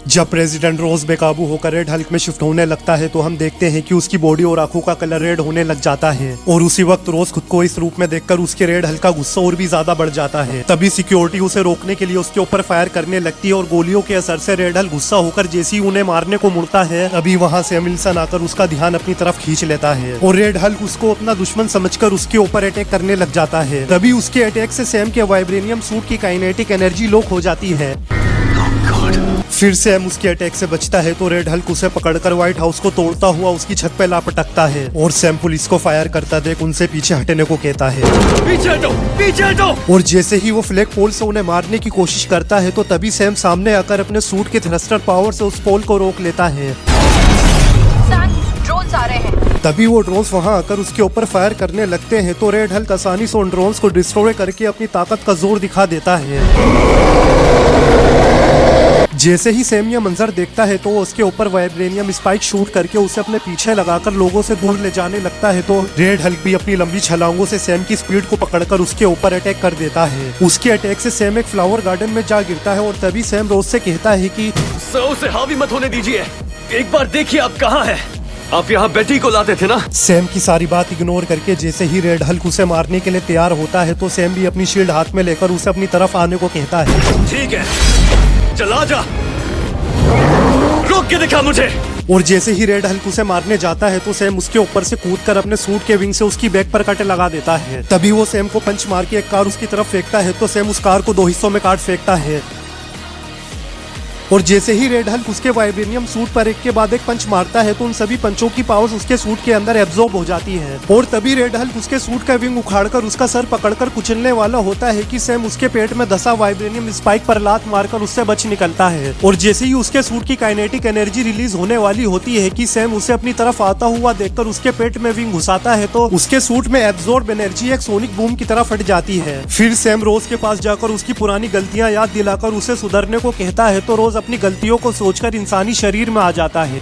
जब प्रेसिडेंट रोज बेकाबू होकर रेड हल्क में शिफ्ट होने लगता है तो हम देखते हैं कि उसकी बॉडी और आंखों का कलर रेड होने लग जाता है और उसी वक्त रोज खुद को इस रूप में देखकर उसके रेड हल्क का गुस्सा और भी ज्यादा बढ़ जाता है। तभी सिक्योरिटी उसे रोकने के लिए उसके ऊपर फायर करने लगती है और गोलियों के असर से रेड हल्क गुस्सा होकर जैसे ही उन्हें मारने को मुड़ता है तभी वहाँ से विल्सन आकर उसका ध्यान अपनी तरफ खींच लेता है और रेड हल्क उसको अपना दुश्मन समझकर उसके ऊपर अटैक करने लग जाता है। तभी उसके अटैक से सैम के वाइब्रेनियम सूट की काइनेटिक एनर्जी लॉक हो जाती है। फिर सैम उसके अटैक से बचता है तो रेड हल्क उसे पकड़कर व्हाइट हाउस को तोड़ता हुआ उसकी छत पे लापटकता है और सैम पुलिस को फायर करता देख उनसे पीछे हटने को कहता है। पीछे हटो। और जैसे ही वो फ्लैग पोल से उन्हें मारने की कोशिश करता है तो तभी सैम सामने आकर अपने सूट के थ्रस्टर पावर से उस पोल को रोक लेता है। ड्रोन्स आ रहे हैं। तभी वो ड्रोन्स वहां आकर उसके ऊपर फायर करने लगते हैं तो रेड हल्क आसानी से उन ड्रोन्स को डिस्ट्रॉय करके अपनी ताकत का जोर दिखा देता है। जैसे ही सैम यह मंजर देखता है तो वो उसके ऊपर वाइब्रेनियम स्पाइक शूट करके उसे अपने पीछे लगाकर लोगों से दूर ले जाने लगता है तो रेड हल्क भी अपनी लंबी छलांगों से सैम की स्पीड को पकड़कर उसके ऊपर अटैक कर देता है। उसके अटैक से सैम एक फ्लावर गार्डन में जा गिरता है और तभी सैम रोज से कहता है कि सर उसे हावी मत होने दीजिए, एक बार देखिए आप कहाँ हैं। आप यहाँ बेटी को लाते थे ना। सैम की सारी बात इग्नोर करके जैसे ही रेड हल्क उसे मारने के लिए तैयार होता है तो सैम भी अपनी शील्ड हाथ में लेकर उसे अपनी तरफ आने को कहता है। ठीक है, चला जा, रोक के दिखा मुझे। और जैसे ही रेड हल्क उसे मारने जाता है तो सैम उसके ऊपर से कूदकर अपने सूट के विंग से उसकी बैक पर कट लगा देता है। तभी वो सैम को पंच मार के एक कार उसकी तरफ फेंकता है तो सैम उस कार को 2 हिस्सों में काट फेंकता है। और जैसे ही रेड हल्क उसके वाइब्रेनियम सूट पर एक के बाद एक पंच मारता है तो उन सभी पंचों की पावर्स उसके सूट के अंदर एब्जॉर्ब हो जाती है। और तभी रेड हल्क उसके सूट का विंग उखाड़कर उसका सर पकड़कर कुचलने वाला होता है कि सैम उसके पेट में धसा वाइब्रेनियम स्पाइक पर लात मारकर उससे बच निकलता है। और जैसे ही उसके सूट की काइनेटिक एनर्जी रिलीज होने वाली होती है कि सैम उसे अपनी तरफ आता हुआ देखकर उसके पेट में विंग घुसाता है तो उसके सूट में एब्जॉर्ब एनर्जी एक सोनिक बूम की तरह फट जाती है। फिर सैम रोज के पास जाकर उसकी पुरानी गलतियां याद दिलाकर उसे सुधरने को कहता है तो रोज अपनी गलतियों को सोचकर इंसानी शरीर में आ जाता है।